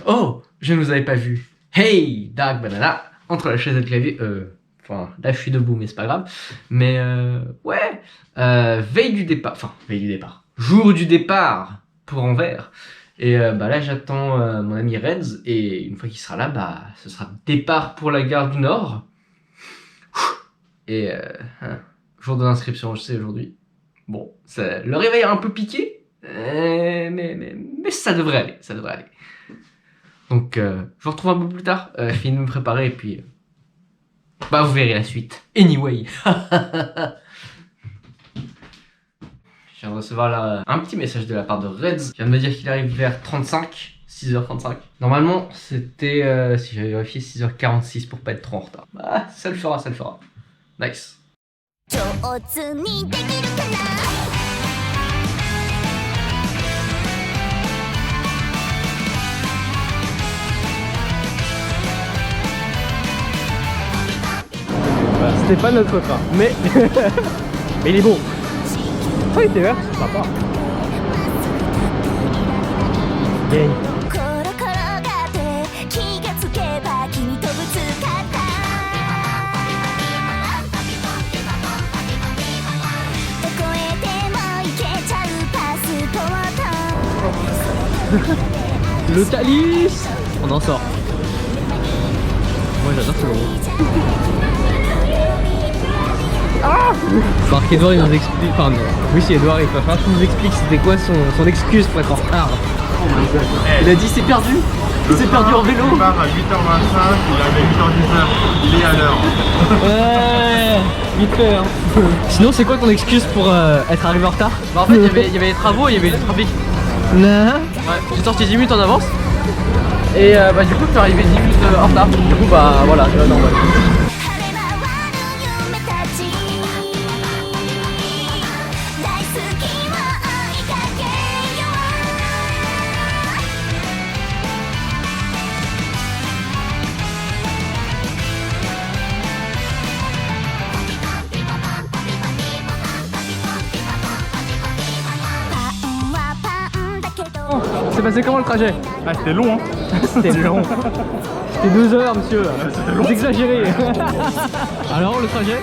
Oh, je ne vous avais pas vu. Hey, Dark Banana, entre la chaise et le clavier. Enfin, là je suis debout, mais c'est pas grave. Mais ouais, veille du départ. Enfin, veille du départ. Jour du départ pour Anvers. Et bah là j'attends mon ami Reds. Et une fois qu'il sera là, bah ce sera départ pour la gare du Nord. Et jour de l'inscription, je sais aujourd'hui. Bon, le réveil a un peu piqué. Mais ça devrait aller, ça devrait aller. Donc, je vous retrouve un peu plus tard. Je finis de me préparer et puis... bah, vous verrez la suite. Anyway. Je viens de recevoir là un petit message de la part de Reds. Il vient de me dire qu'il arrive vers 6h35. Normalement, c'était, si j'avais vérifié, 6h46 pour pas être trop en retard. Bah, ça le fera, ça le fera. Nice. C'était pas notre train, mais mais il est bon. Oh, il était vert, c'est sympa. Gang. Le Thalys. On en sort. Moi j'adore ce moment. Ah, Marc Edouard il nous explique, enfin non, oui c'est Edouard il nous explique c'était quoi son excuse pour être en retard. Il a dit c'est perdu, c'est perdu en vélo. Il part à 8h25, il avait 8h10, il est à l'heure. Ouais, vite fait hein. Sinon c'est quoi ton excuse pour être arrivé en retard? Bah en fait il y avait les travaux, il y avait le trafic. Non. Ouais, j'ai sorti 10 minutes en avance. Et bah du coup je suis arrivé 10 minutes en retard. Du coup bah voilà, c'est normal. C'est passé comment le trajet? Ah c'était long hein. C'était long. C'était 2 heures monsieur. Vous exagérez. Alors le trajet?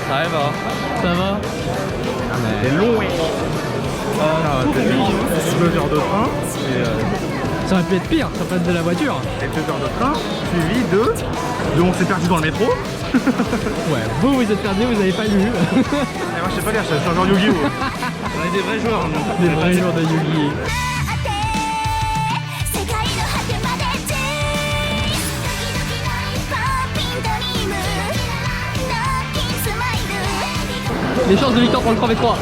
Ça va. Ça va? C'était long oui. C'était 2 heures de train Ça aurait pu être pire, ça passe de la voiture. et 2 heures de train, suivi de on s'est perdu dans le métro. Ouais, vous êtes perdu, vous avez pas lu. Et moi je sais pas lire, je suis un joueur Yu-Gi-Oh! On est des vrais joueurs hein, donc. Des vrais jours de Yugi. Les chances de victoire pour le 3v3.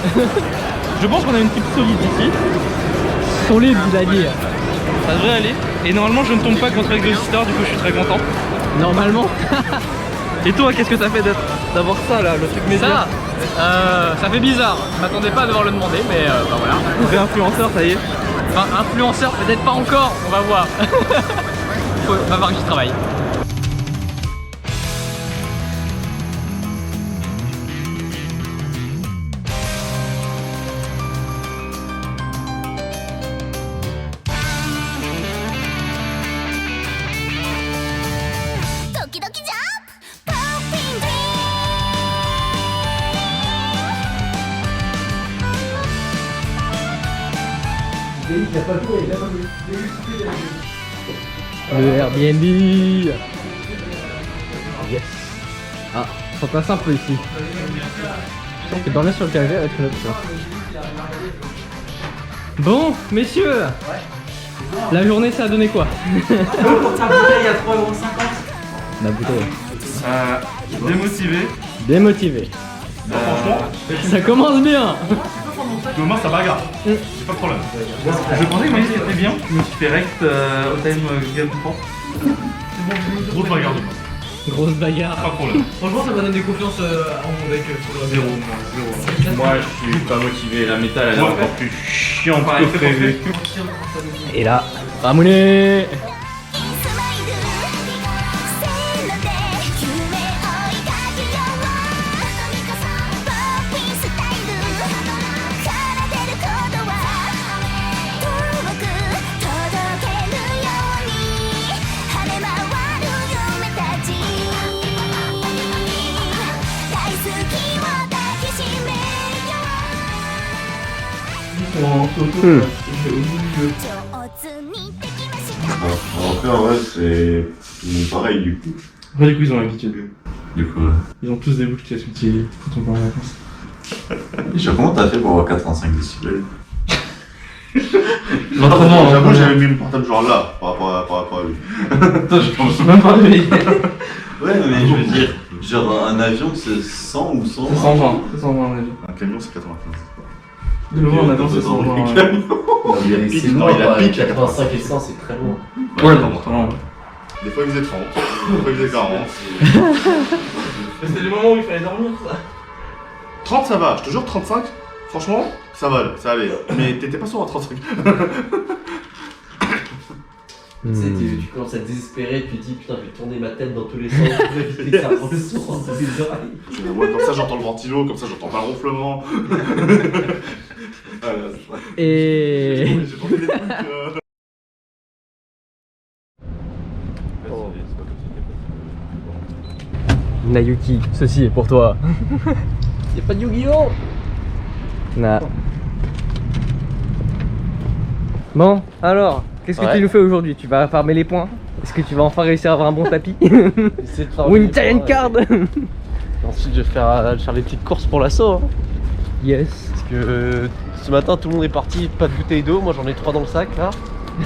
Je pense qu'on a une équipe solide ici, Solide, il a dit. ça devrait aller. Et normalement je ne tombe pas contre Exostar, du coup je suis très content. Normalement. Et toi qu'est-ce que ça fait d'avoir ça là, le truc média? Ça fait bizarre. Je m'attendais pas à devoir le demander, mais bah voilà. Vrai influenceur, ça y est. Enfin, influenceur, peut-être pas encore, on va voir. On va voir que j'y travaille. Le Airbnb. Yes. Ah, c'est pas simple ici. Je pense que dormir sur le canapé va être une option. Bon, messieurs. La journée ça a donné quoi? Pour ta bouteille à 3,50 €. La bouteille. Démotivé. Démotivé. Franchement, Ça commence bien. demain ça bagarre. C'est pas de problème. Je pensais que ma liste était bien. Je me suis fait rect au time game 3. Grosse bagarre demain. Grosse bagarre. Pas de problème. Franchement, ça m'a donné confiance en deck. Zéro. Moi je suis pas motivé, la métal elle est encore plus chiante que Pareil, c'est prévu. Et là, Ramouné. en photo. Hmm. C'est au milieu. Après, en vrai, c'est pareil du coup. Après, du coup, ils ont l'habitude. Du coup, ouais. Ils ont tous des bouches qui assument quand on part en vacances. Et comment t'as fait pour avoir 85 décibels? L'entraînement, J'avoue, j'avais mis mon portable genre là, par rapport à lui. Attends, je pense même pas réveillé. Ouais, mais je veux dire, genre un avion c'est 100 ou 100? C'est 120, c'est 120 à mon avis. Un camion c'est 95. De le voir en avion, c'est 120. Ouais. C'est Non, il a piqué. 85 et 100, c'est très loin. Ouais, non, vraiment. Des fois il faisait 30, des fois il faisait 40. C'est le moment où il fallait dormir, ça. 30 ça va, je te jure 35, franchement, ça va, ça allait. Mais t'étais pas sûr à 35. Tu sais, tu commences à te désespérer, tu te dis putain, je vais tourner ma tête dans tous les sens pour éviter que ça prend le son dans les oreilles. Ouais, comme ça j'entends le ventilo, comme ça j'entends pas le ronflement. Et... J'ai tenté des trucs. Nayuki, ceci est pour toi. Y'a pas de Yu-Gi-Oh! Nah. Bon, alors, qu'est-ce que tu nous fais aujourd'hui? Tu vas farmer les points? Est-ce que tu vas enfin réussir à avoir un bon tapis? Ou une giant card? Ensuite, je vais faire les petites courses pour l'assaut. Hein. Yes. Parce que ce matin, tout le monde est parti, pas de bouteille d'eau. Moi, j'en ai 3 dans le sac là.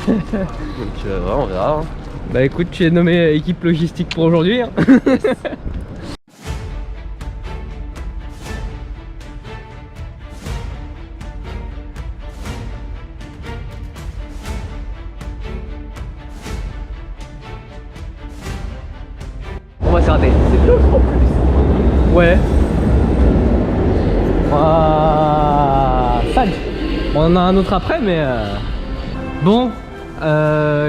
Donc, ouais, on verra. Hein. Bah écoute, tu es nommé équipe logistique pour aujourd'hui. Hein. On va s'arrêter. C'est bien en plus. Ouais. Ouah, 5. On en a un autre après, mais... Bon,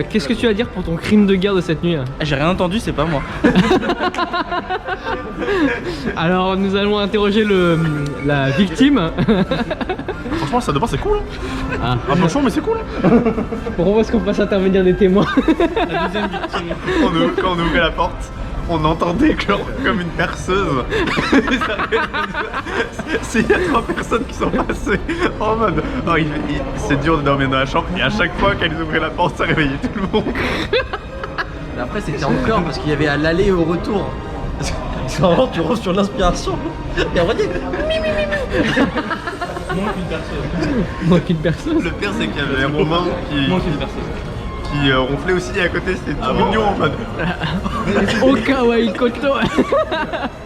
qu'est-ce que tu as à dire pour ton crime de guerre de cette nuit? J'ai rien entendu, c'est pas moi. Alors, nous allons interroger la victime. Franchement, ça dépend, c'est cool. Ah. Un peu chaud, mais c'est cool. Pourquoi est-ce qu'on fasse intervenir des témoins? La deuxième victime. Quand on ouvrait la porte, on entendait comme une perceuse. Il y a 3 personnes qui sont passées en mode oh, c'est dur de dormir dans la chambre. Et à chaque fois qu'elles ouvraient la porte, ça réveillait tout le monde. Mais après, c'était encore parce qu'il y avait à l'aller et au retour. Parce que vraiment, tu rentres sur l'inspiration. Et après, Moins qu'une personne. Moins qu'une personne. Le pire, c'est qu'il y avait un Romain Moins qu'une personne. qui ronflait aussi à côté. C'était tout mignon en mode. Au kawaii koto.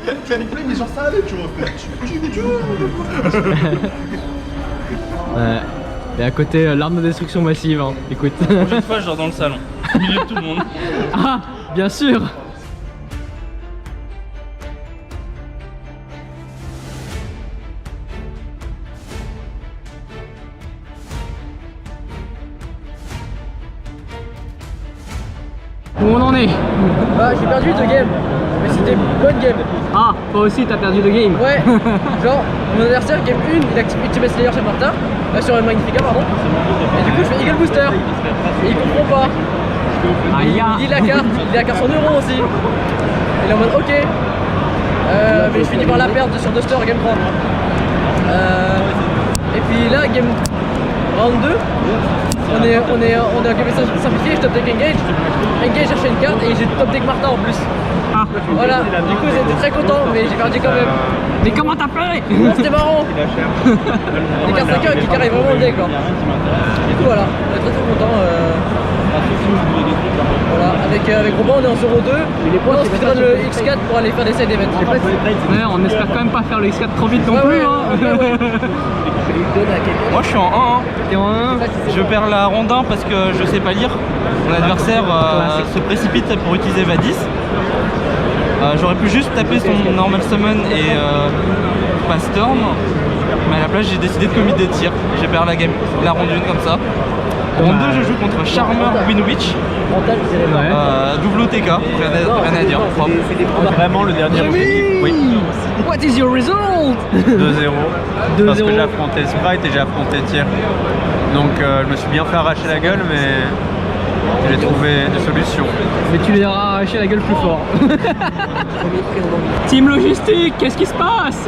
Mais genre ça allait, tu ronflais. Ouais. Et à côté, l'arme de destruction massive. Hein. Écoute. La prochaine fois, je dors dans le salon. Au milieu de tout le monde. Ah, bien sûr. Où on en est? Bah j'ai perdu 2 games, mais c'était une bonne game. Ah, toi aussi t'as perdu de game. Ouais, genre mon adversaire game 1 il active Ultimate Slayer chez Martin, sur le Magnifica pardon. Et du coup je fais Eagle Booster. Et il comprend pas. Aïe. Il dit la carte, il a la carte en euro aussi. Il est en mode ok. Mais je finis par la perdre sur Duster game 3. Et puis là game round 2. On est en game simplifié, je top deck engage. Engage cherchait une carte et j'ai top deck Martin en plus. Ah. Voilà, du coup j'étais très content mais j'ai perdu quand même. Mais comment t'as fait? Non, c'était marrant. Les cartes 5 qui carrent vraiment le deck quoi. Du coup voilà, on est très content. Voilà, avec Robin on est en 0-2. On se donne le X4 pour aller faire des side events. Ouais, on espère quand même pas faire le X4 trop vite non Ouais, plus. ouais, Hein. ouais. Moi, je suis en 1-1. T'es en 1. Je perds la ronde 1 parce que je sais pas lire. Mon adversaire se précipite pour utiliser Vadis. J'aurais pu juste taper son normal summon et pas Storm. Mais à la place, j'ai décidé de commit des tirs. J'ai perdu la ronde 1 comme ça. Ronde 2, je joue contre Charmer Winwitch. Double OTK, rien à dire. Propre. Vraiment le dernier Oui. What is your result? 2-0. 2-0. Parce que j'ai affronté Sprite et j'ai affronté Tier. Donc je me suis bien fait arracher la gueule, mais j'ai trouvé des solutions. Mais tu les auras arraché la gueule plus fort. Team logistique, qu'est-ce qui se passe?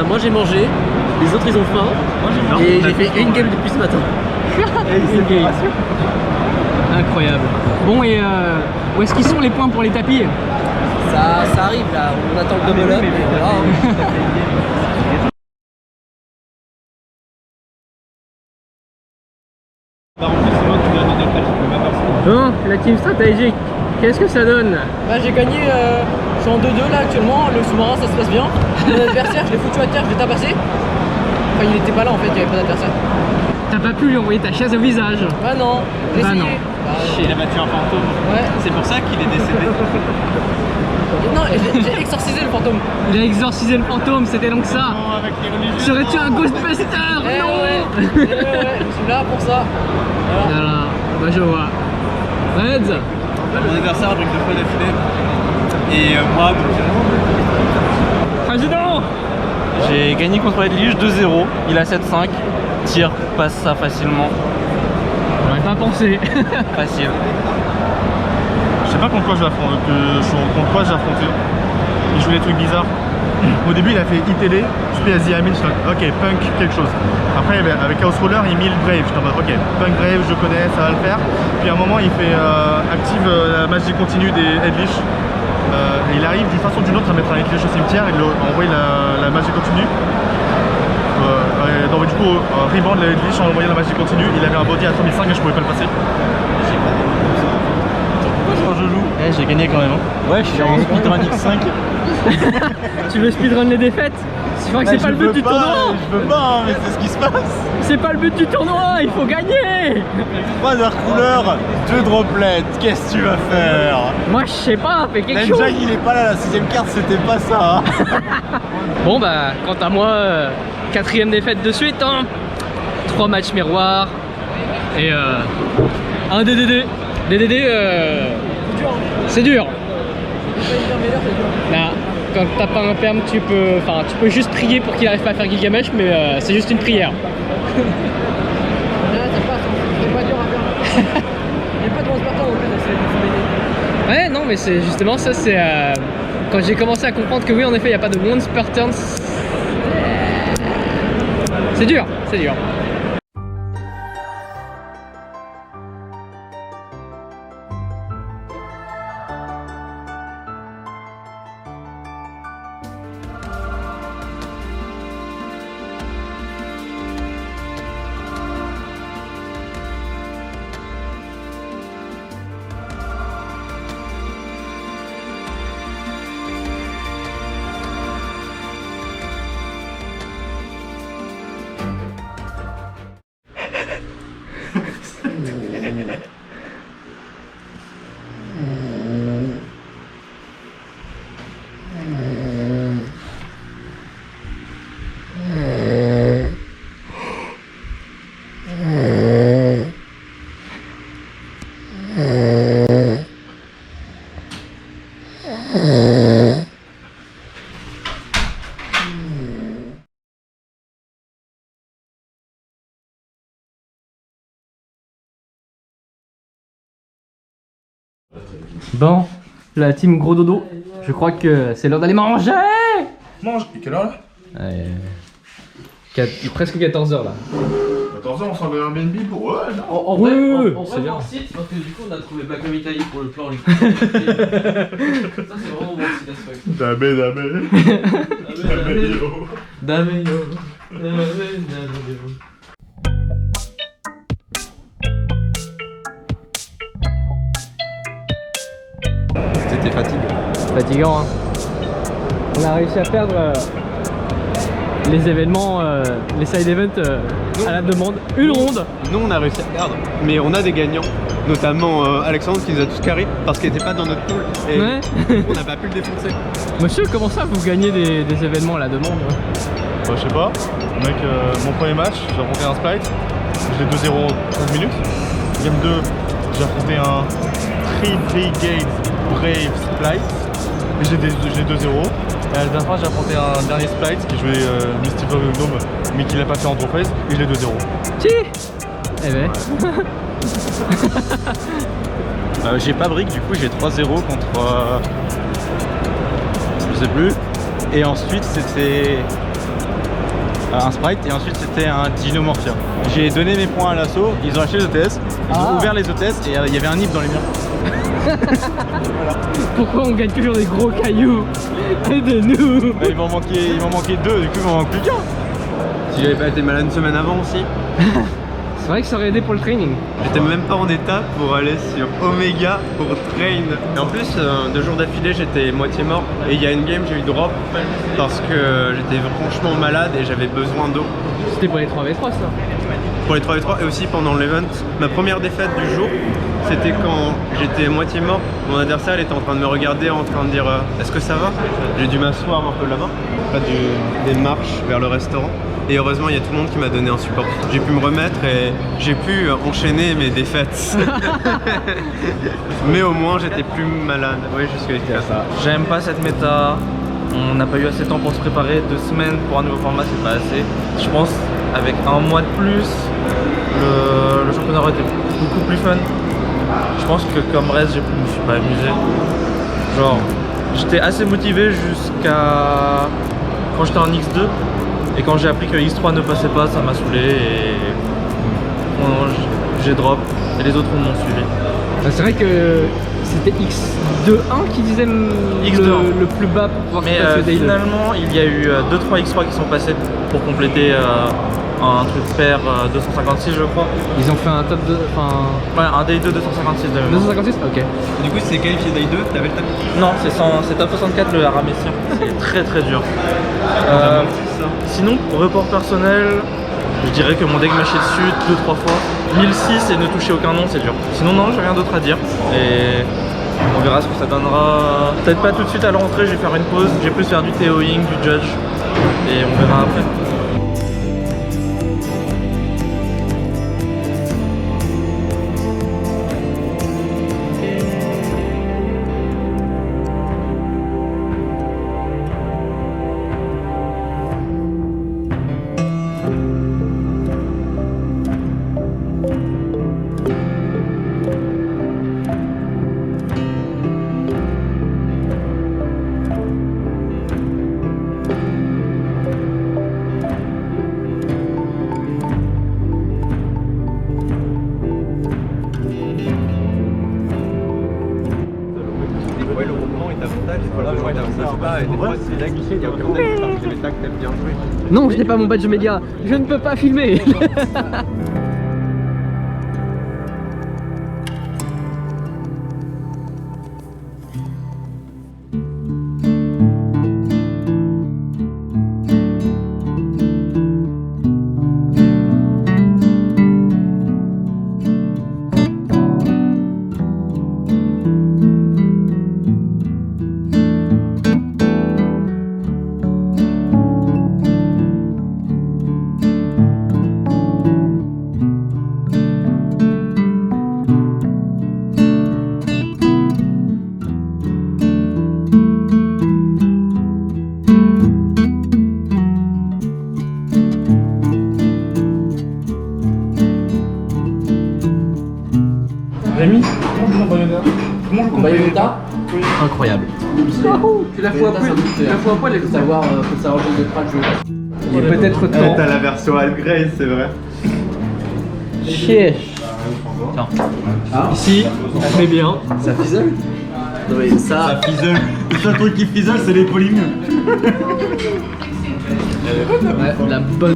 moi j'ai mangé. Les autres ils ont faim. Et j'ai fait une game depuis ce matin. Une game. Incroyable. Bon, et où est-ce qu'ils sont les points pour les tapis? Ça arrive là, on attend le double up. Et voilà, hein. Bon, la team stratégique, qu'est-ce que ça donne? Bah, j'ai gagné, je suis en 2-2 là actuellement, le sous-marin ça se passe bien. Mon adversaire, je l'ai foutu à terre, je l'ai tabassé. Enfin, il était pas là en fait, il n'y avait pas d'adversaire. T'as pas pu lui envoyer ta chaise au visage? Bah non, j'ai Bah essayé. non. Il a battu un fantôme. Ouais. C'est pour ça qu'il est décédé. Non, j'ai exorcisé le fantôme. Il a exorcisé le fantôme, c'était donc ça. Serais-tu un Ghostbuster? Eh Non. ouais, je suis là pour ça. Voilà. Voilà, bah je vois. Reds, Mon adversaire a pris 2 fois d'affilée. Et moi, donc. président. J'ai gagné contre Edlige 2-0. Il a 7-5. Tire, passe ça facilement. J'aurais pas pensé. Facile. Je sais pas contre quoi j'ai affronté. Il joue des trucs bizarres. Au début il a fait ITD, je fais Aziamin, je suis ok, Punk quelque chose. Après avec Chaos Roller il mille Brave, je suis en mode ok, Punk Brave je connais, ça va le faire. Puis à un moment il fait active la magie continue des Headlish. Il arrive d'une façon ou d'une autre à mettre un Headlish au cimetière et à envoyer la magie continue. Donc du coup Rebound la Headlish en envoyant la magie continue, il avait un body à 3005 et je pouvais pas le passer. Quand je joue. J'ai gagné quand même. Ouais, je suis en speedrun X5. Tu veux speedrun les défaites? Je crois que c'est pas le but du tournoi. Je peux pas, mais c'est ce qui se passe. C'est pas le but du tournoi, il faut gagner. 3 Dark Couleur, 2 droplets, qu'est-ce que tu vas faire? Moi je sais pas, fais quelque chose. Jack il est pas là, la 6ème carte c'était pas ça. Bon bah, quant à moi, 4ème défaite de suite, hein. 3 matchs miroirs et un DDD. DDD, c'est dur. Là, quand t'as pas un perm, tu peux juste prier pour qu'il arrive pas à faire Gilgamesh, mais c'est juste une prière. Là, ça passe, c'est pas dur à faire. Il n'y a pas de One Spartan en fait, c'est Ouais, non, mais c'est justement ça, c'est quand j'ai commencé à comprendre que oui, en effet, il n'y a pas de Once per turn. C'est dur, c'est dur. Bon, la team gros dodo, je crois que c'est l'heure d'aller manger. Mange, et quelle heure là? Presque 14h là. 14h on s'en va Airbnb pour... Ouais, non. En Ouais, vrai, ouais, en c'est vrai, bien. voir site, parce que du coup on a trouvé Black Home Italy pour le plan. Ça c'est vraiment mon site à ce truc. Damé. Damé yo. C'était Fatigant, hein. On a réussi à perdre les événements, les side events à la demande. Une ronde. Nous on a réussi à perdre, mais on a des gagnants, notamment Alexandre qui nous a tous carré parce qu'il n'était pas dans notre pool et Ouais. on n'a pas pu le défoncer. Monsieur, comment ça vous gagnez des événements à la demande? Bah, je sais pas, mec, mon premier match, j'ai affronté un Splite, je l'ai 2-0 en 13 minutes. Game 2, j'ai affronté un 3 Brigade Brave Splite, et j'ai 2-0. Et à la dernière fois, j'ai affronté un dernier Splite qui jouait Mystic Gnome, mais qui l'a pas fait en draw phase, et je l'ai 2-0. Si. Eh ben. J'ai pas brick, du coup j'ai 3-0 contre... je sais plus. Et ensuite c'était... un Sprite et ensuite c'était un Dinomorphia. J'ai donné mes points à l'assaut, ils ont acheté les OTS, ils ont ouvert les OTS et il y avait un nip dans les miens. Pourquoi on gagne toujours des gros cailloux? Aide-nous. Il m'en manquait 2, du coup il m'en manque plus qu'un. Si j'avais pas été malade une semaine avant aussi, C'est vrai que ça aurait aidé pour le training. j'étais même pas en état pour aller sur Omega pour train. Et en plus, 2 jours d'affilée, j'étais moitié mort. Et il y a une game, j'ai eu drop parce que j'étais franchement malade et j'avais besoin d'eau. C'était pour les 3v3 ça. Pour les 3v3 et aussi pendant l'event. Ma première défaite du jour, c'était quand j'étais moitié mort. Mon adversaire il était en train de me regarder, en train de dire est-ce que ça va? J'ai dû m'asseoir un peu là-bas, des marches vers le restaurant. Et heureusement il y a tout le monde qui m'a donné un support. J'ai pu me remettre et j'ai pu enchaîner mes défaites. Mais au moins j'étais plus malade. Oui, jusqu'à ça. J'aime pas cette méta. On n'a pas eu assez de temps pour se préparer. 2 semaines pour un nouveau format, c'est pas assez. Je pense avec un mois de plus, le championnat aurait été beaucoup plus fun. Je pense que comme reste, je me suis pas amusé. Genre, j'étais assez motivé jusqu'à quand j'étais en X2. Et quand j'ai appris que X3 ne passait pas, ça m'a saoulé et j'ai drop. Et les autres m'ont suivi. C'est vrai que c'était X2-1 qui disait X2-1. le plus bas pour pouvoir Mais passer le day 2. finalement, il y a eu 2-3 X3 qui sont passés pour compléter un truc pair 256 je crois. Ils ont fait un top 2, enfin... Ouais, un day 2 256 de mémoire. 256. Ok. Du coup, si c'est qualifié day 2, t'avais le top. Non, c'est top 64 le Aramessien. C'est très très dur. Sinon, report personnel, je dirais que mon deck m'a chié dessus 2-3 fois. 1006 et ne toucher aucun nom, c'est dur. Sinon, non, j'ai rien d'autre à dire. Et on verra ce que ça donnera. Peut-être pas tout de suite à la rentrée, je vais faire une pause. Je vais plus faire du TOing, du judge. Et on verra après. Ouais, le roulement est avantage, et voilà, le roulement est pas, et des fois c'est là qu'il y a aucun deck, parce que les tacs t'aimes bien jouer. Non, je n'ai pas mon badge média. Je ne peux pas filmer. Rémi, comment je joue en Bayonetta? Comment je joue en Bayonetta? Incroyable. Tu la fous à poil, tu la fous à poil et Faut savoir jouer de track, jouer. Il est peut-être temps. T'as la version Algrey, c'est vrai. Chier. Ici, très bien. Ça fisole? Non mais ça... Fizzle. Le seul truc qui fizzle, c'est les polymères. Ouais, la bonne.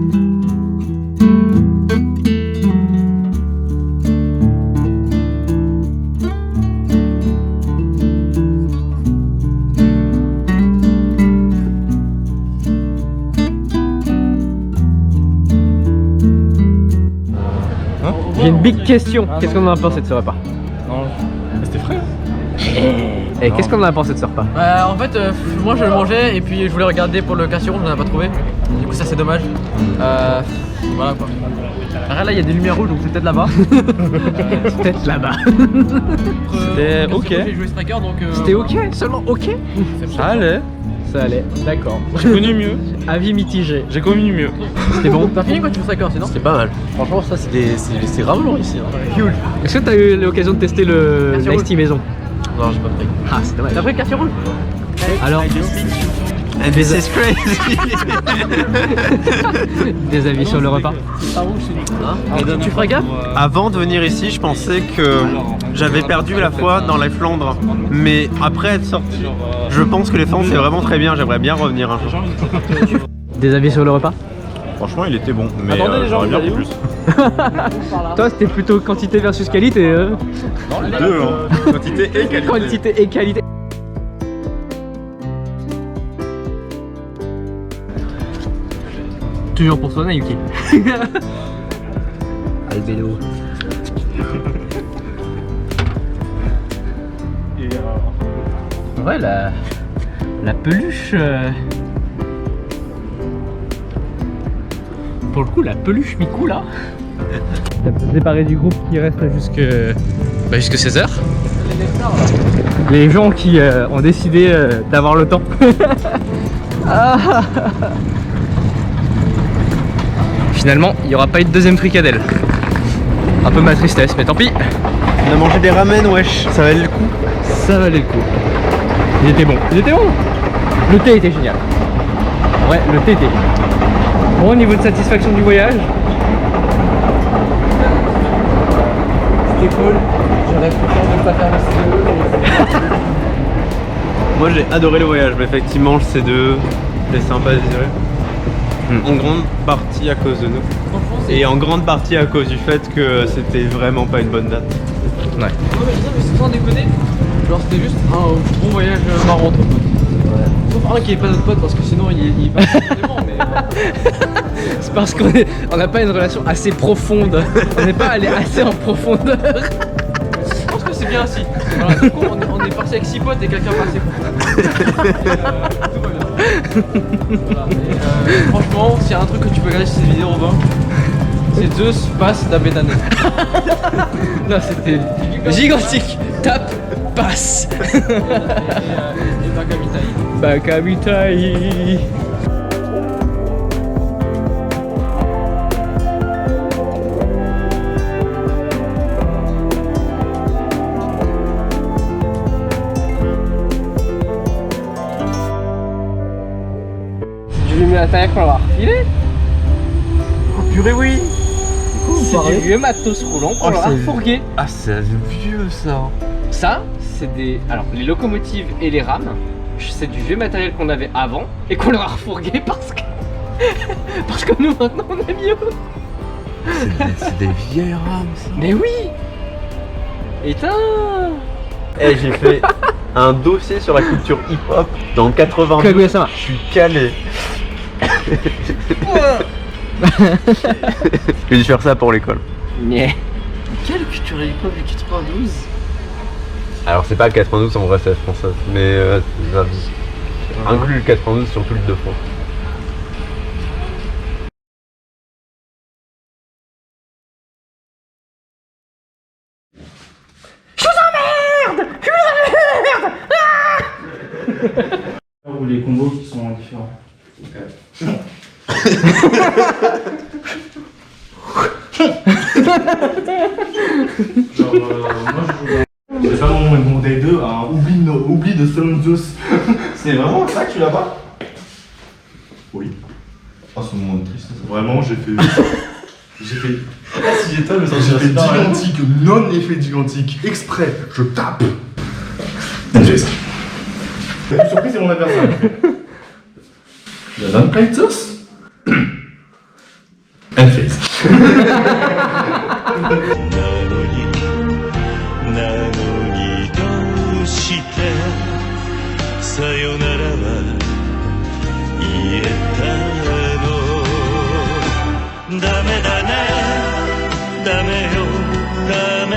J'ai une big question. Qu'est-ce qu'on en a pensé de ce repas? C'était frais. Et qu'est-ce qu'on en a pensé de ce repas? Bah, en fait, moi je le mangeais et puis je voulais regarder pour le Cassiron, je n'en ai pas trouvé. Du coup, ça c'est dommage. Voilà quoi. Après, là, il y a des lumières rouges donc c'est peut-être là-bas. C'est peut-être là-bas. C'était ok. J'ai joué Striker donc. C'était ok? Seulement ok? Ça allait. Ça allait, d'accord. J'ai connu mieux. Avis mitigé. J'ai connu mieux. C'était bon? T'as fini quoi, tu joues Striker sinon? C'est pas mal. Franchement, ça c'est grave lourd ici. Hein. Est-ce que t'as eu l'occasion de tester le Merci, Next Maison? Non, j'ai pas pris. Ah, c'est dommage. T'as pris le Cassiron? Alors, And this is crazy. Des avis sur le repas. Tu feras gaffe? Avant de venir ici, je pensais que j'avais perdu la foi dans les Flandres. Mais après être sorti, je pense que les Flandres c'est vraiment très bien. J'aimerais bien revenir un jour. Des avis sur le repas? Franchement, il était bon, mais Attendez, les gens, j'aurais bien vous allez plus. Toi, c'était plutôt quantité versus qualité. Non, les deux, hein. Quantité et qualité. Quantité et qualité. Toujours pour toi, Nayuki. Albello. Ouais, la peluche. Pour le coup, la peluche Miku là. Séparé du groupe qui reste jusque 16h. Les gens qui ont décidé d'avoir le temps. Finalement, il n'y aura pas eu de deuxième fricadelle. Un peu ma tristesse, mais tant pis. On a mangé des ramen, wesh. Ça valait le coup. Ça valait le coup. Il était bon. Il était bon. Le thé était génial. Ouais, le thé était génial. Bon, au niveau de satisfaction du voyage, c'était cool. J'aurais pu faire de ne pas faire le C2. Moi j'ai adoré le voyage, mais effectivement le C2 laisse un peu à désirer. En grande partie à cause de nous. Et en grande partie à cause du fait que c'était vraiment pas une bonne date. Ouais. Ouais, mais je sais, mais sans déconner, genre c'était juste un bon voyage marrant entre potes. Sauf un qui est pas notre pote parce que sinon il va forcément, mais. C'est parce qu'on n'a pas une relation assez profonde. On n'est pas allé assez en profondeur. Je pense que c'est bien ainsi. Voilà, du coup, on est parti avec 6 potes et quelqu'un passé. Tout va bien. Voilà, et, franchement, s'il y a un truc que tu peux regarder sur cette vidéo, Robin, c'est Zeus passe d'Abédané. Non, c'était gigantique. Tape, passe. Et Bakamitai. Bakamitai. Je lui mets la taille qu'on va refiler. Oh purée, oui. C'est du vieux matos roulant qu'on leur a refourgué. Ah c'est vieux ça. Ça, c'est des. Alors, les locomotives et les rames, c'est du vieux matériel qu'on avait avant et qu'on leur a refourgué parce que. Parce que nous maintenant on a mieux. C'est des vieilles rames ça. Mais oui. Putain. Eh j'ai fait un dossier sur la culture hip-hop dans 92. Kaguya-sama. Je suis calé. J'ai dû faire ça pour l'école. Yeah. Quelle culture hip-hop du 92? Alors c'est pas le 92 en vrai c'est la française, mais ça inclut le 92 sur tout le de France. Ou les combos qui sont différents. Genre, moi je joue. C'est pas mon day 2 à un oubli de Summon Zeus. C'est vraiment ça que tu l'as pas? Oui. Oh, ce moment de tristesse. Vraiment, j'ai fait. J'ai fait. Si j'étais, mais ça j'ai fait gigantique, non-effet gigantique, exprès, je tape. J'ai ça. La plus surprise, c'est mon adversaire. The non-play Zeus? And face. さよならは言えたのダメだねダメよダメ